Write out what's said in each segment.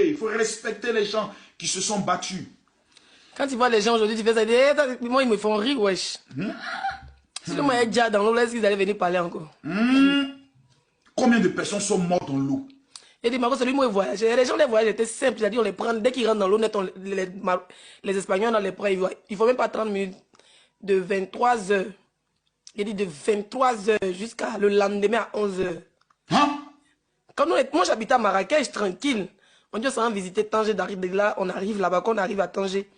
Il faut respecter les gens qui se sont battus. Quand tu vois les gens aujourd'hui, tu fais ça, moi ils me font rire, wesh. Si le moyen déjà dans l'eau, est-ce qu'ils allaient venir parler encore? Combien de personnes sont mortes dans l'eau? Il dit, Marco, celui moi, il voyage. Les gens, les voyages étaient simples. C'est-à-dire, on les prend, dès qu'ils rentrent dans l'eau, les Espagnols, on les prend. Il ne faut même pas 30 minutes. De 23 heures. Il dit de 23 heures jusqu'à le lendemain à 11 heures. Hein? Quand moi, j'habite à Marrakech, tranquille. On dit, on s'en va visiter Tanger, d'arriver de là, on arrive là-bas. Quand on arrive à Tanger,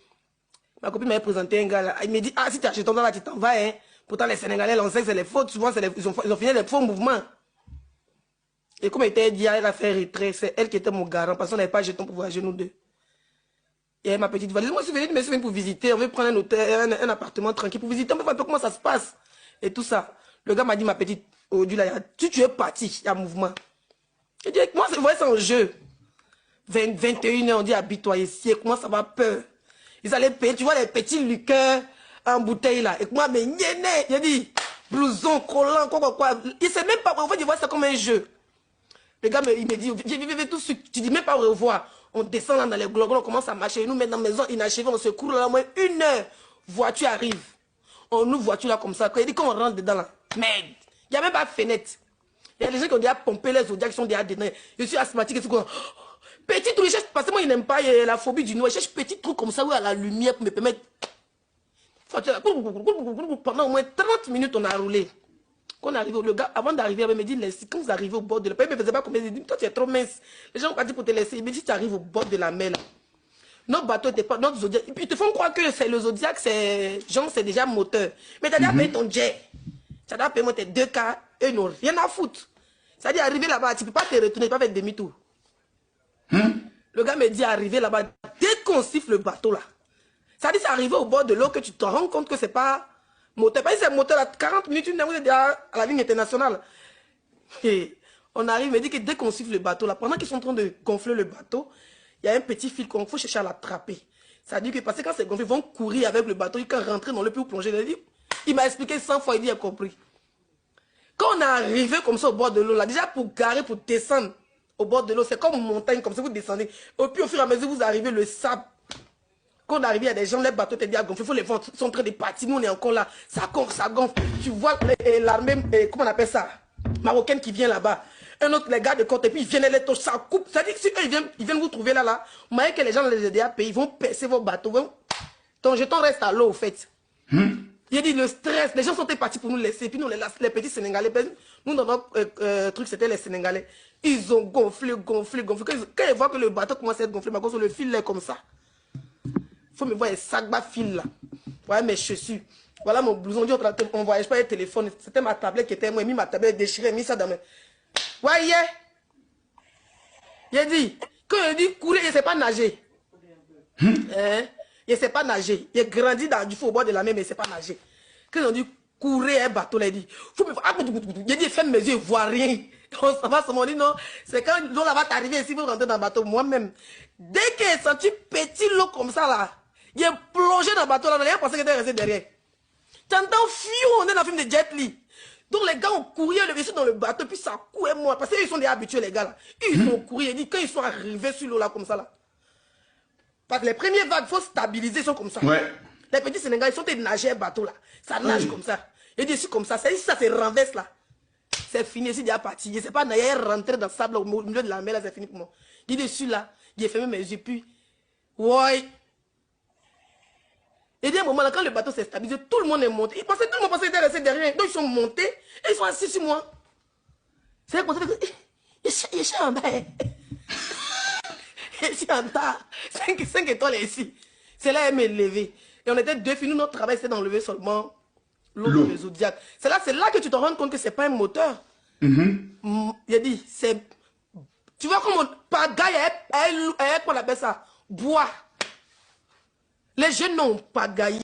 ma copine m'avait présenté un gars là. Il me dit, ah, si tu achètes ton là, tu t'en vas, hein. Pourtant, les Sénégalais, on sait que c'est les fautes. Souvent, ils ont fini les faux mouvements. Et comme elle était dit, elle a fait retrait. C'est elle qui était mon garant parce qu'on n'avait pas de jeton pour voyager nous deux. Et ma petite valise, moi je suis venu pour visiter. On veut prendre un hôtel, un appartement tranquille pour visiter. On veut voir un peu comment ça se passe. Et tout ça. Le gars m'a dit, ma petite, aujourd'hui là, tu es parti, il y a un mouvement. Je dis, moi, je voyais ça en jeu. 21 h on dit, habite-toi ici. Et comment ça va peur. Ils allaient payer, tu vois, les petits liqueurs en bouteille là. Et moi, mais nyéné, il a dit, blouson, collant, quoi. Il sait même pas, en fait, il voit ça comme un jeu. Le gars, il me dit, viens tout de suite. Tu dis même pas au revoir. On descend là dans les glogos, on commence à marcher. Nous, maintenant, maison inachevée, on se court là, moins 1 heure. Voiture arrive. On ouvre voiture là comme ça. Il dit, quand on rentre dedans là, merde, il n'y a même pas de fenêtre. Il y a des gens qui ont déjà pompé les zodiacs, qui sont déjà dedans. Je suis asthmatique et tout. Petit trou, parce que moi, il n'aime pas la phobie du noir. Je cherche petit trou comme ça, où il y a la lumière pour me permettre. Pendant au moins 30 minutes, on a roulé. Quand on arrive, le gars, avant d'arriver, il me dit, quand vous arrivez au bord de la mer, il me faisait pas comme il dit, toi tu es trop mince. Les gens ont pas dit pour te laisser. Il me dit, tu arrives au bord de la mer là. Notre bateau n'était pas, notre zodiac. Et puis ils te font croire que c'est le zodiac, c'est déjà moteur. Mais tu as déjà payé ton jet. Tu as déjà payé tes 2K, eux n'ont rien à foutre. C'est-à-dire, arriver là-bas, tu ne peux pas te retourner, tu ne peux pas faire demi-tour. Le gars me dit, arriver là-bas, dès qu'on siffle le bateau là, c'est-à-dire, c'est arrivé au bord de l'eau que tu te rends compte que c'est pas moteur. Parce que c'est moteur à 40 minutes, une heure, vous êtes déjà à la ligne internationale. Et on arrive, il me dit que dès qu'on siffle le bateau, là, pendant qu'ils sont en train de gonfler le bateau, il y a un petit fil qu'on faut chercher à l'attraper. Ça dit que parce que quand c'est gonflé, ils vont courir avec le bateau, ils vont rentrer dans le puits ou plonger. Il m'a expliqué 100 fois, il dit, il a compris. Quand on est arrivé comme ça au bord de l'eau, là, déjà pour garer, pour descendre au bord de l'eau, c'est comme une montagne, comme ça vous descendez. Et puis au fur et à mesure, vous arrivez, le sable. Quand on arrive, il y a des gens, les bateaux étaient déjà gonflés, les vents sont en train de partir, nous on est encore là, ça gonfle, ça gonfle. Tu vois l'armée, comment on appelle ça, marocaine qui vient là-bas. Un autre, les gars de côté, et puis ils viennent les touches, ça coupe. Ça dit que si eux, ils viennent vous trouver là, vous voyez que les gens les aider à payer, ils vont percer vos bateaux. Ton jeton reste à l'eau, au fait. Il a dit le stress, les gens sont partis pour nous laisser, et puis nous, les petits Sénégalais, nous dans notre truc, c'était les Sénégalais. Ils ont gonflé. Quand ils voient que le bateau commence à être gonflé, ma le fil est comme ça. Faut me voir les sacs bas fil là. Voilà mes chaussures. Voilà mon blouson. On ne voyage pas les téléphones. C'était ma tablette qui était moi. J'ai mis ma tablette déchirée, j'ai mis ça dans mes. Voyez. Il a dit. Quand il dit courir, il ne sait pas nager. Il ne sait pas nager. Il a grandi dans du feu au bord de la mer, mais il ne sait pas nager. Quand on dit courir un bateau, il a dit. Faut me voir. Il a dit ferme mes yeux, il ne voit rien. On s'en va, on dit non. C'est quand l'eau là va t'arriver ici, vous rentrez dans le bateau. Moi-même. Dès qu'il a senti petit l'eau comme ça là. Il est plongé dans le bateau là, on n'a rien pensé qu'il était resté derrière. Tu entends fiou, on est dans le film de Jet Li. Donc les gars ont couru, ils sont dans le bateau, puis ça courait moi. Parce qu'ils sont déjà habitués les gars là. Ils ont couru, ils disent quand ils sont arrivés sur l'eau là comme ça là. Parce que les premières vagues, il faut stabiliser, ils sont comme ça. Ouais. Les petits Sénégalais, ils sont nager un bateau là. Ça nage comme ça. Ils disent comme ça. Si ça se renverse là, c'est fini, c'est déjà parti. Je ne sais pas, il est rentré dans le sable là, au milieu de la mer là, c'est fini pour moi. Il est dessus là, il a fermé mes yeux, puis. Ouais. Et d'un moment là, quand le bateau s'est stabilisé, tout le monde est monté. Tout le monde pensait qu'ils étaient restés derrière. Donc ils sont montés et ils sont assis sur moi. C'est comme ça que. Il est en bas. Il est en tas. 5 étoiles ici. C'est là, elle m'a levé. Et on était deux filles. Nous, notre travail, c'était d'enlever seulement l'eau de zodiac. C'est là que tu te rends compte que ce n'est pas un moteur. Il a dit, c'est. Tu vois comment pagaille, qu'on appelle ça? Bois. Les jeunes n'ont pas gaillé.